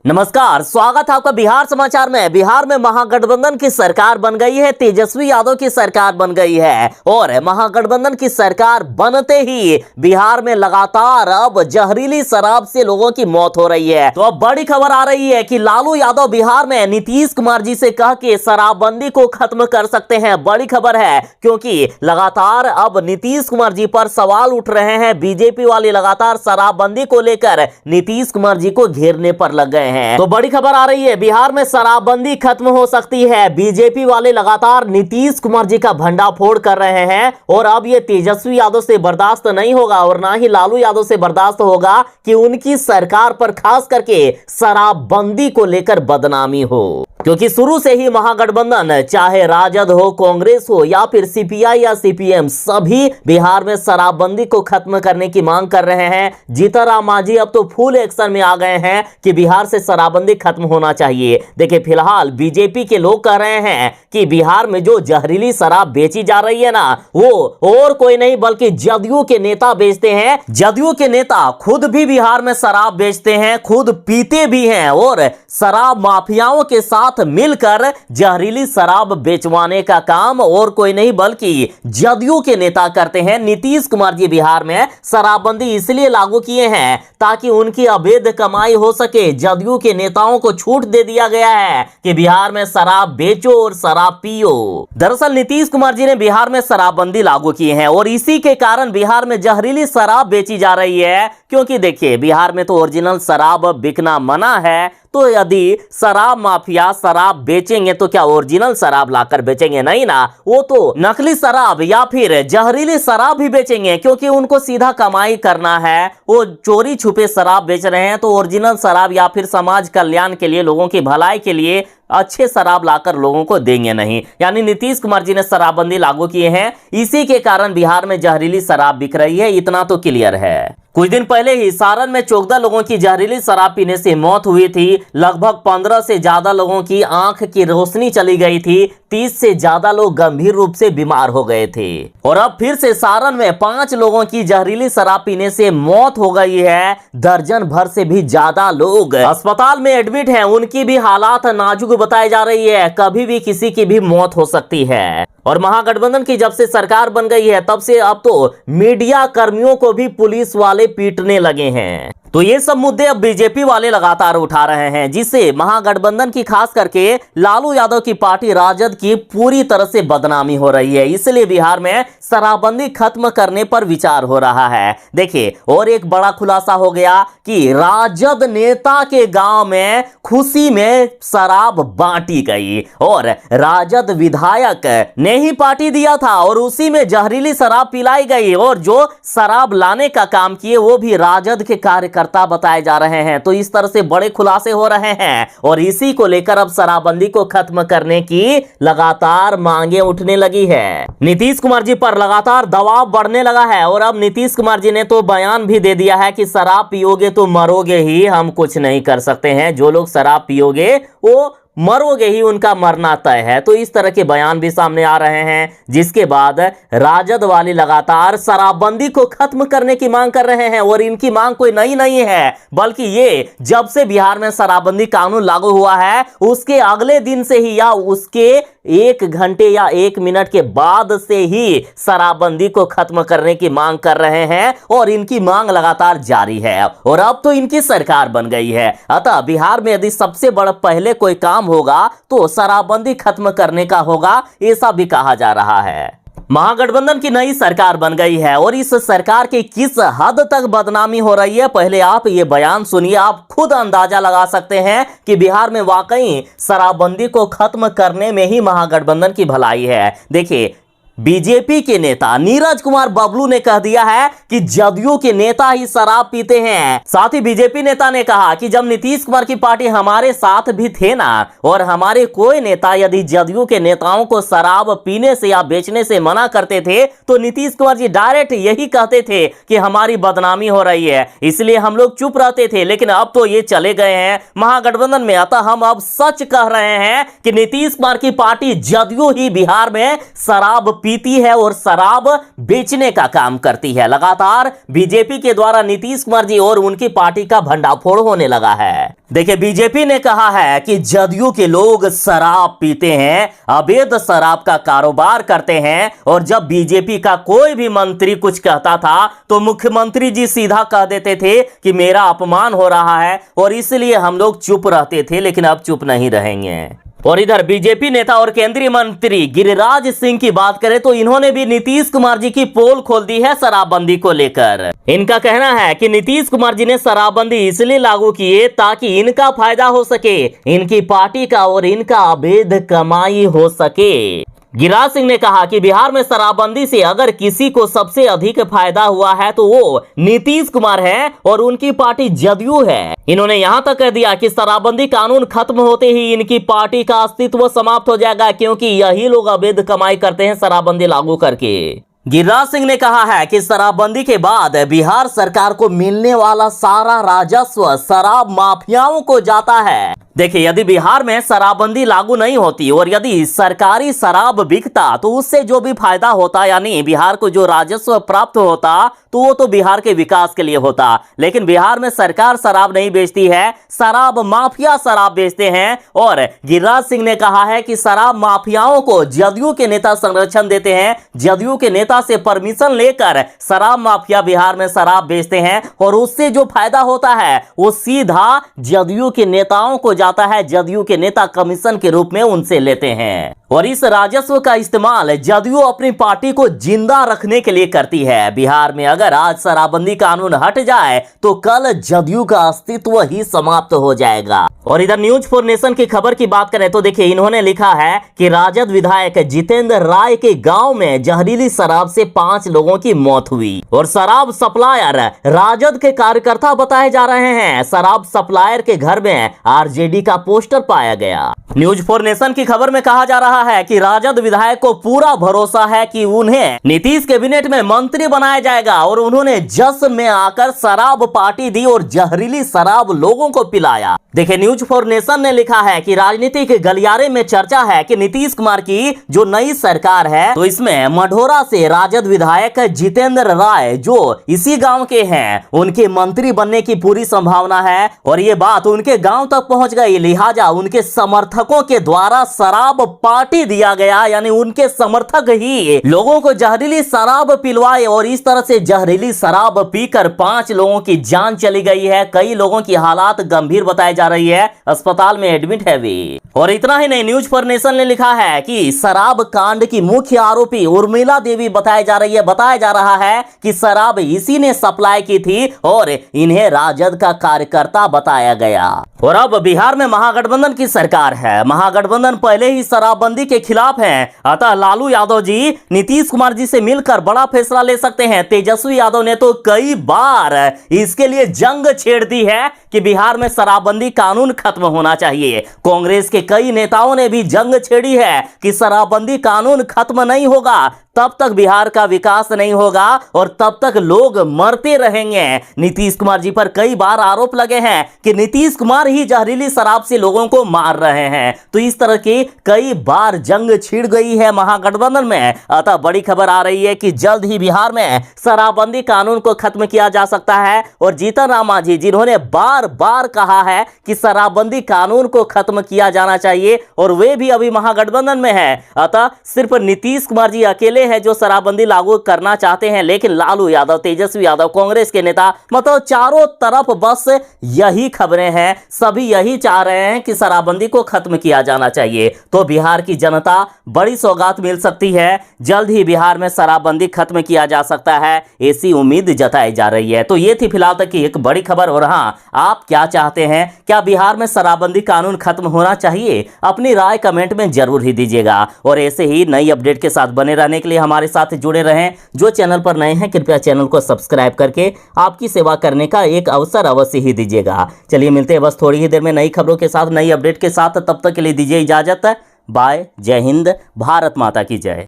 नमस्कार, स्वागत है आपका बिहार समाचार में। बिहार में महागठबंधन की सरकार बन गई है, तेजस्वी यादव की सरकार बन गई है और महागठबंधन की सरकार बनते ही बिहार में लगातार अब जहरीली शराब से लोगों की मौत हो रही है। तो अब बड़ी खबर आ रही है कि लालू यादव बिहार में नीतीश कुमार जी से कह के शराबबंदी को खत्म कर सकते हैं। बड़ी खबर है क्योंकि लगातार अब नीतीश कुमार जी पर सवाल उठ रहे हैं। बीजेपी वाले लगातार शराबबंदी को लेकर नीतीश कुमार जी को घेरने पर लग गए हैं। तो बड़ी खबर आ रही है, बिहार में शराबबंदी खत्म हो सकती है। बीजेपी वाले लगातार नीतीश कुमार जी का भंडाफोड़ कर रहे हैं और अब ये तेजस्वी यादव से बर्दाश्त नहीं होगा और ना ही लालू यादव से बर्दाश्त होगा कि उनकी सरकार पर खास करके शराबबंदी को लेकर बदनामी हो। क्योंकि शुरू से ही महागठबंधन, चाहे राजद हो, कांग्रेस हो या फिर सीपीआई या सीपीएम, सभी बिहार में शराबबंदी को खत्म करने की मांग कर रहे हैं। जीतन राम मांझी अब तो फुल एक्शन में आ गए हैं कि बिहार से शराबबंदी खत्म होना चाहिए। देखिए, फिलहाल बीजेपी के लोग कह रहे हैं कि बिहार में जो जहरीली शराब बेची जा रही है ना, वो और कोई नहीं बल्कि जदयू के नेता बेचते हैं। जदयू के नेता खुद भी बिहार में शराब बेचते हैं, खुद पीते भी हैं और शराब माफियाओं के साथ मिलकर जहरीली शराब बेचवाने का काम और कोई नहीं बल्कि जदयू के नेता करते हैं। नीतीश कुमार जी बिहार में शराबबंदी इसलिए लागू किए हैं ताकि उनकी अवैध कमाई हो सके। जदयू के नेताओं को छूट दे दिया गया है कि बिहार में शराब बेचो और शराब पियो। दरअसल नीतीश कुमार जी ने बिहार में शराबबंदी लागू की है और इसी के कारण बिहार में जहरीली शराब बेची जा रही है। क्योंकि देखिए, बिहार में तो ओरिजिनल शराब बिकना मना है, तो यदि शराब माफिया शराब बेचेंगे तो क्या ओरिजिनल शराब लाकर बेचेंगे? नहीं ना, वो तो नकली शराब या फिर जहरीली शराब भी बेचेंगे क्योंकि उनको सीधा कमाई करना है। वो चोरी छुपे शराब बेच रहे हैं तो ओरिजिनल शराब या फिर समाज कल्याण के लिए, लोगों की भलाई के लिए अच्छे शराब लाकर लोगों को देंगे नहीं। यानी नीतीश कुमार जी ने शराबबंदी लागू किए हैं, इसी के कारण बिहार में जहरीली शराब बिक रही है। इतना तो क्लियर है। कुछ दिन पहले ही सारण में 14 लोगों की जहरीली शराब पीने से मौत हुई थी। लगभग 15 से ज्यादा लोगों की आंख की रोशनी चली गई थी। 30 से ज्यादा लोग गंभीर रूप से बीमार हो गए थे और अब फिर से सारण में 5 लोगों की जहरीली शराब पीने से मौत हो गई है। दर्जन भर से भी ज्यादा लोग अस्पताल में एडमिट हैं। उनकी भी हालात नाजुक बताई जा रही है, कभी भी किसी की भी मौत हो सकती है। और महागठबंधन की जब से सरकार बन गई है तब से अब तो मीडिया कर्मियों को भी पुलिस वाले पीटने लगे हैं। तो ये सब मुद्दे अब बीजेपी वाले लगातार उठा रहे हैं, जिससे महागठबंधन की खास करके लालू यादव की पार्टी राजद की पूरी तरह से बदनामी हो रही है। इसलिए बिहार में शराबबंदी खत्म करने पर विचार हो रहा है। देखिए, और एक बड़ा खुलासा हो गया कि राजद नेता के गांव में खुशी में शराब बांटी गई और राजद विधायक ने ही पार्टी दिया था और उसी में जहरीली शराब पिलाई गई और जो शराब लाने का काम किए वो भी राजद के कार्यकर्ता बताए जा रहे हैं। तो इस तरह से बड़े खुलासे हो रहे हैं और इसी को लेकर अब शराबबंदी को खत्म करने की लगातार मांगे उठने लगी है। नीतीश कुमार जी पर लगातार दबाव बढ़ने लगा है और अब नीतीश कुमार जी ने तो बयान भी दे दिया है कि शराब पियोगे तो मरोगे ही, हम कुछ नहीं कर सकते हैं। जो लोग शराब पियोगे वो मरोगे ही, उनका मरना तय है। तो इस तरह के बयान भी सामने आ रहे हैं, जिसके बाद राजद वाले लगातार शराबबंदी को खत्म करने की मांग कर रहे हैं। और इनकी मांग कोई नई नहीं है, बल्कि ये जब से बिहार में शराबबंदी कानून लागू हुआ है उसके अगले दिन से ही या उसके 1 घंटे या 1 मिनट के बाद से ही शराबबंदी को खत्म करने की मांग कर रहे हैं और इनकी मांग लगातार जारी है। और अब तो इनकी सरकार बन गई है। अतः बिहार में यदि सबसे बड़ा पहले कोई काम होगा तो शराबबंदी खत्म करने का होगा, ऐसा भी कहा जा रहा है। महागठबंधन की नई सरकार बन गई है और इस सरकार की किस हद तक बदनामी हो रही है, पहले आप ये बयान सुनिए। आप खुद अंदाजा लगा सकते हैं कि बिहार में वाकई शराबबंदी को खत्म करने में ही महागठबंधन की भलाई है। देखिए, बीजेपी के नेता नीरज कुमार बबलू ने कह दिया है कि जदयू के नेता ही शराब पीते हैं। साथ ही बीजेपी नेता ने कहा कि जब नीतीश कुमार की पार्टी हमारे साथ भी थे ना, और हमारे कोई नेता यदि जदयू के नेताओं को शराब पीने से या बेचने से मना करते थे तो नीतीश कुमार जी डायरेक्ट यही कहते थे कि हमारी बदनामी हो रही है, इसलिए हम लोग चुप रहते थे। लेकिन अब तो ये चले गए हैं महागठबंधन में। अतः हम अब सच कह रहे हैं कि नीतीश कुमार की पार्टी जदयू ही बिहार में शराब पीती है और शराब बेचने का काम करती है। लगातार बीजेपी के द्वारा नीतीश कुमार जी और उनकी पार्टी का भंडाफोड़ होने लगा है। देखिए, बीजेपी ने कहा है कि जदयू के लोग शराब पीते हैं, अवैध शराब का कारोबार करते हैं, और जब बीजेपी का कोई भी मंत्री कुछ कहता था तो मुख्यमंत्री जी सीधा कह देते थे कि मेरा अपमान हो रहा है और इसलिए हम लोग चुप रहते थे, लेकिन अब चुप नहीं रहेंगे। और इधर बीजेपी नेता और केंद्रीय मंत्री गिरिराज सिंह की बात करें तो इन्होंने भी नीतीश कुमार जी की पोल खोल दी है शराबबंदी को लेकर। इनका कहना है कि नीतीश कुमार जी ने शराबबंदी इसलिए लागू की है ताकि इनका फायदा हो सके, इनकी पार्टी का और इनका अवैध कमाई हो सके। गिरिराज सिंह ने कहा कि बिहार में शराबबंदी से अगर किसी को सबसे अधिक फायदा हुआ है तो वो नीतीश कुमार है और उनकी पार्टी जदयू है। इन्होंने यहां तक कह दिया कि शराबबंदी कानून खत्म होते ही इनकी पार्टी का अस्तित्व समाप्त हो जाएगा, क्योंकि यही लोग अवैध कमाई करते हैं शराबबंदी लागू करके। गिरिराज सिंह ने कहा है कि शराबबंदी के बाद बिहार सरकार को मिलने वाला सारा राजस्व शराब माफियाओं को जाता है। देखिए, यदि बिहार में शराबबंदी लागू नहीं होती और यदि सरकारी शराब बिकता तो उससे जो भी फायदा होता, यानी बिहार को जो राजस्व प्राप्त होता, तो वो तो बिहार के विकास के लिए होता। लेकिन बिहार में सरकार शराब नहीं बेचती है, शराब माफिया शराब बेचते हैं। और गिरिराज सिंह ने कहा है कि शराब माफियाओं को जदयू के नेता संरक्षण देते हैं, जदयू के नेता से परमिशन लेकर शराब माफिया बिहार में शराब बेचते हैं और उससे जो फायदा होता है वो सीधा जदयू के नेताओं को जाता है, जदयू के नेता कमीशन के रूप में उनसे लेते हैं। और इस राजस्व का इस्तेमाल जदयू अपनी पार्टी को जिंदा रखने के लिए करती है। बिहार में अगर आज शराबबंदी कानून हट जाए तो कल जदयू का अस्तित्व ही समाप्त हो जाएगा। और इधर न्यूज फॉर नेशन की खबर की बात करें तो देखिए, इन्होंने लिखा है कि राजद विधायक जितेंद्र राय के गांव में जहरीली शराब से 5 लोगों की मौत हुई और शराब सप्लायर राजद के कार्यकर्ता बताए जा रहे हैं। शराब सप्लायर के घर में आरजेडी का पोस्टर पाया गया। न्यूज फॉर नेशन की खबर में कहा जा रहा है कि राजद विधायक को पूरा भरोसा है कि उन्हें नीतीश कैबिनेट में मंत्री बनाया जाएगा और उन्होंने जश्न में आकर शराब पार्टी दी और जहरीली शराब लोगों को पिलाया। देखिए, न्यूज फॉर नेशन ने लिखा है कि राजनीतिक गलियारे में चर्चा है कि नीतीश कुमार की जो नई सरकार है तो इसमें मढ़ौरा से राजद विधायक जितेंद्र राय जो इसी गांव के हैं उनके मंत्री बनने की पूरी संभावना है। और ये बात उनके गांव तक पहुंच गई, लिहाजा उनके समर्थकों के द्वारा शराब पार्टी दिया गया, यानी उनके समर्थक ही लोगों को जहरीली शराब पिलवाए और इस तरह से जहरीली शराब पीकर 5 लोगों की जान चली गई है। कई लोगों की हालात गंभीर बताई जा रही है, अस्पताल में एडमिट है वे। और इतना ही नहीं, न्यूज फॉर नेशन ने लिखा है कि शराब कांड की मुख्य आरोपी उर्मिला देवी बताई जा रही है। बताया जा रहा है कि शराब इसी ने सप्लाई की थी और इन्हें राजद का कार्यकर्ता बताया गया। और अब बिहार में महागठबंधन की सरकार है। महागठबंधन पहले ही शराबबंदी के खिलाफ है, अतः लालू यादव जी नीतीश कुमार जी से मिलकर बड़ा फैसला ले सकते हैं। तेजस्वी यादव ने तो कई बार इसके लिए जंग छेड़ दी है कि बिहार में शराबबंदी कानून खत्म होना चाहिए। कांग्रेस के कई नेताओं ने भी जंग छेड़ी है कि शराबबंदी कानून खत्म नहीं होगा तब तक बिहार का विकास नहीं होगा और तब तक लोग मरते रहेंगे। नीतीश कुमार जी पर कई बार आरोप लगे हैं कि नीतीश कुमार ही जहरीली शराब से लोगों को मार रहे हैं। तो इस तरह की कई बार जंग छिड़ गई है महागठबंधन में। अतः बड़ी खबर आ रही है कि जल्द ही बिहार में शराबबंदी कानून को खत्म किया जा सकता है। और जीतन राम मांझी जिन्होंने बार बार कहा है कि शराबबंदी कानून को खत्म किया जाना चाहिए और वे भी अभी महागठबंधन में है। अतः सिर्फ नीतीश कुमार जी अकेले है जो शराबबंदी लागू करना चाहते हैं, लेकिन लालू यादव, तेजस्वी यादव, कांग्रेस के नेता, मतलब चारों तरफ बस यही खबरें हैं। सभी यही चाह रहे हैं कि शराबबंदी को खत्म किया जाना चाहिए। तो बिहार की जनता बड़ी सौगात मिल सकती है। जल्द ही बिहार में शराबबंदी खत्म किया जा सकता है, ऐसी उम्मीद जताई जा रही है। तो ये थी फिलहाल तक की एक बड़ी खबर। और हाँ, आप क्या चाहते हैं? क्या बिहार में शराबबंदी कानून खत्म होना चाहिए? अपनी राय कमेंट में जरूर ही दीजिएगा। और ऐसे ही नई अपडेट के साथ बने रहने के लिए हमारे साथ जुड़े रहें। जो चैनल पर नए हैं कृपया चैनल को सब्सक्राइब करके आपकी सेवा करने का एक अवसर अवश्य ही दीजिएगा। चलिए मिलते हैं बस थोड़ी ही देर में नई खबरों के साथ, नई अपडेट के साथ। तब तक के लिए दीजिए इजाजत। बाय। जय हिंद। भारत माता की जय।